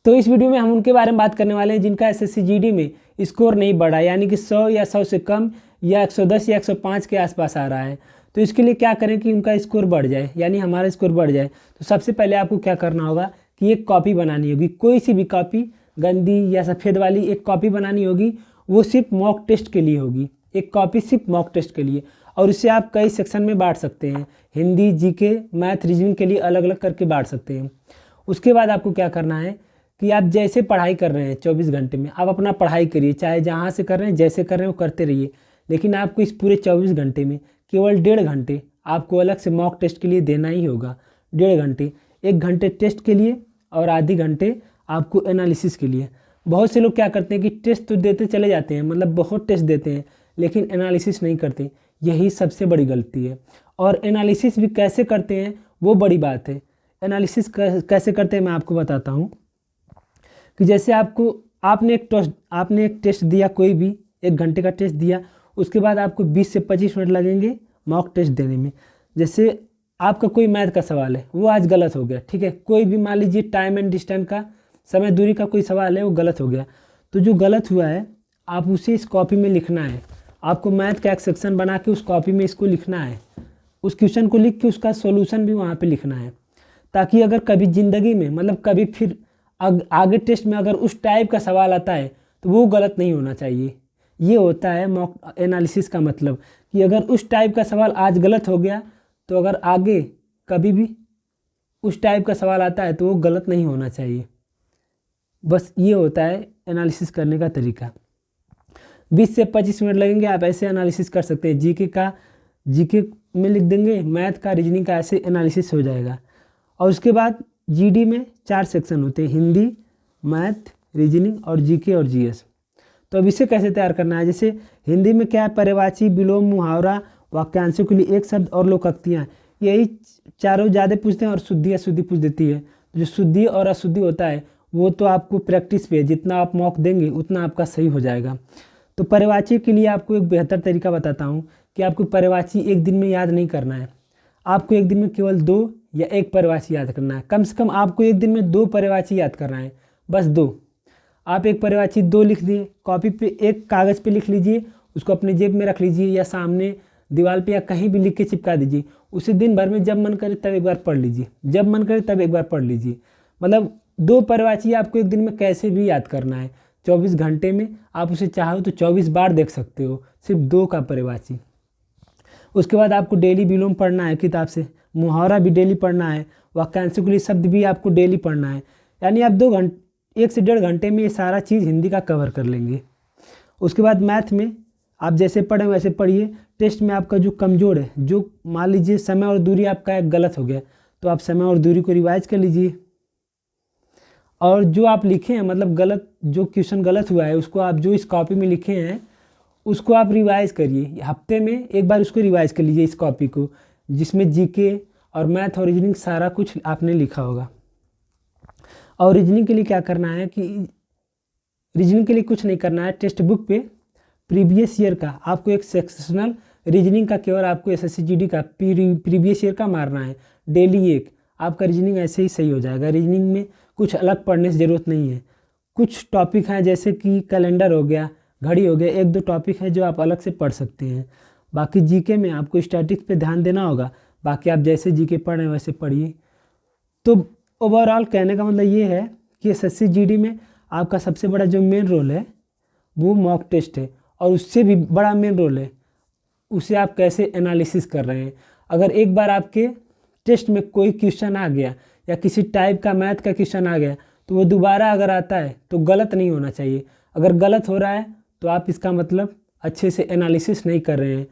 तो इस वीडियो में हम उनके बारे में बात करने वाले हैं जिनका एसएससी जीडी में स्कोर नहीं बढ़ा, यानी कि 100 या 100 से कम या 110 या 105 के आसपास आ रहा है। तो इसके लिए क्या करें कि उनका स्कोर बढ़ जाए, यानी हमारा स्कोर बढ़ जाए। तो सबसे पहले आपको क्या करना होगा कि एक कॉपी बनानी होगी, कोई सी भी कॉपी, गंदी या सफ़ेद वाली एक कॉपी बनानी होगी। वो सिर्फ मॉक टेस्ट के लिए होगी, एक कॉपी सिर्फ मॉक टेस्ट के लिए। और इसे आप कई सेक्शन में बांट सकते हैं, हिंदी, जीके, मैथ, रीजनिंग के लिए अलग अलग करके बांट सकते हैं। उसके बाद आपको क्या करना है कि आप जैसे पढ़ाई कर रहे हैं 24 घंटे में आप अपना पढ़ाई करिए, चाहे जहाँ से कर रहे हैं, जैसे कर रहे हैं वो करते रहिए। लेकिन आपको इस पूरे 24 घंटे में केवल 1.5 घंटे आपको अलग से मॉक टेस्ट के लिए देना ही होगा। 1.5 घंटे, 1 घंटे टेस्ट के लिए और आधे घंटे आपको एनालिसिस के लिए। बहुत से लोग क्या करते हैं कि टेस्ट तो देते चले जाते हैं, मतलब बहुत टेस्ट देते हैं, लेकिन एनालिसिस नहीं करते। यही सबसे बड़ी गलती है। और एनालिसिस भी कैसे करते हैं वो बड़ी बात है। एनालिसिस कैसे करते हैं मैं आपको बताता हूँ कि जैसे आपने एक टेस्ट दिया, कोई भी 1 घंटे का टेस्ट दिया, उसके बाद आपको 20 से 25 मिनट लगेंगे मॉक टेस्ट देने में। जैसे आपका कोई मैथ का सवाल है, वो आज गलत हो गया, ठीक है, कोई भी मान लीजिए टाइम एंड डिस्टेंस का, समय दूरी का कोई सवाल है, वो गलत हो गया। तो जो गलत हुआ है आप उसे इस कॉपी में लिखना है। आपको मैथ का एक सेक्शन बना के उस कॉपी में इसको लिखना है, उस क्वेश्चन को लिख के उसका सॉल्यूशन भी वहाँ पे लिखना है, ताकि अगर कभी ज़िंदगी में, मतलब कभी फिर आगे टेस्ट में अगर उस टाइप का सवाल आता है तो वो गलत नहीं होना चाहिए। ये होता है मॉक एनालिसिस का मतलब, कि अगर उस टाइप का सवाल आज गलत हो गया तो अगर आगे कभी भी उस टाइप का सवाल आता है तो वो गलत नहीं होना चाहिए। बस ये होता है एनालिसिस करने का तरीका। 20 से 25 मिनट लगेंगे, आप ऐसे एनालिसिस कर सकते हैं। जीके में लिख देंगे, मैथ का, रीजनिंग का, ऐसे एनालिसिस हो जाएगा। और उसके बाद जीडी में 4 सेक्शन होते हैं, हिंदी, मैथ, रीजनिंग और जीके और जीएस। तो अब इसे कैसे तैयार करना है, जैसे हिंदी में क्या है, पर्यायवाची, विलोम, मुहावरा, वाक्यांशों के लिए एक शब्द और लोकोक्तियाँ, यही चारों ज़्यादा पूछते हैं और शुद्धि अशुद्धि पूछ देती है। जो शुद्धि और अशुद्धि होता है वो तो आपको प्रैक्टिस पे, जितना आप मॉक देंगे उतना आपका सही हो जाएगा। तो पर्यायवाची के लिए आपको एक बेहतर तरीका बताता हूँ कि आपको पर्यायवाची एक दिन में याद नहीं करना है। आपको एक दिन में केवल 2 या 1 पर्यायवाची याद करना है। कम से कम आपको एक दिन में 2 पर्यायवाची याद करना है, बस 2। आप एक पर्यायवाची 2 लिख दिए, कॉपी पे, एक कागज़ पे लिख लीजिए, उसको अपने जेब में रख लीजिए या सामने दीवार पे या कहीं भी लिख के चिपका दीजिए। उसे दिन भर में जब मन करे तब एक बार पढ़ लीजिए, जब मन करे तब एक बार पढ़ लीजिए। मतलब 2 पर्यायवाची आपको एक दिन में कैसे भी याद करना है। 24 घंटे में आप उसे चाहो तो 24 बार देख सकते हो, सिर्फ 2 का पर्यायवाची। उसके बाद आपको डेली विलोम पढ़ना है किताब से, मुहावरा भी डेली पढ़ना है, वाक्यांशों के लिए शब्द भी आपको डेली पढ़ना है। यानी आप 1 से 1.5 घंटे में ये सारा चीज़ हिंदी का कवर कर लेंगे। उसके बाद मैथ में आप जैसे पढ़ें वैसे पढ़िए। टेस्ट में आपका जो कमज़ोर है, जो मान लीजिए समय और दूरी आपका एक गलत हो गया, तो आप समय और दूरी को रिवाइज कर लीजिए। और जो आप लिखे हैं, मतलब गलत, जो क्वेश्चन गलत हुआ है उसको आप जो इस कॉपी में लिखे हैं उसको आप रिवाइज़ करिए। हफ्ते में एक बार उसको रिवाइज़ कर लीजिए, इस कॉपी को, जिसमें जीके और मैथ और रीजनिंग सारा कुछ आपने लिखा होगा। और रीजनिंग के लिए क्या करना है कि रीजनिंग के लिए कुछ नहीं करना है, टेक्स्ट बुक पे प्रीवियस ईयर का आपको एक सेक्शनल रीजनिंग का, केवल आपको एसएससी जीडी का प्रीवियस ईयर का मारना है, डेली एक। आपका रीजनिंग ऐसे ही सही हो जाएगा। रीजनिंग में कुछ अलग पढ़ने से ज़रूरत नहीं है। कुछ टॉपिक हैं जैसे कि कैलेंडर हो गया, घड़ी हो गया, 1-2 टॉपिक है जो आप अलग से पढ़ सकते हैं। बाकी जीके में आपको स्टैटिक्स पे ध्यान देना होगा। बाकी आप जैसे जीके पढ़ रहे हैं वैसे पढ़िए। तो ओवरऑल कहने का मतलब ये है कि एसएससी जीडी में आपका सबसे बड़ा जो मेन रोल है वो मॉक टेस्ट है, और उससे भी बड़ा मेन रोल है उसे आप कैसे एनालिसिस कर रहे हैं। अगर एक बार आपके टेस्ट में कोई क्वेश्चन आ गया या किसी टाइप का मैथ का क्वेश्चन आ गया तो वो दोबारा अगर आता है तो गलत नहीं होना चाहिए। अगर गलत हो रहा है तो आप इसका मतलब अच्छे से एनालिसिस नहीं कर रहे हैं।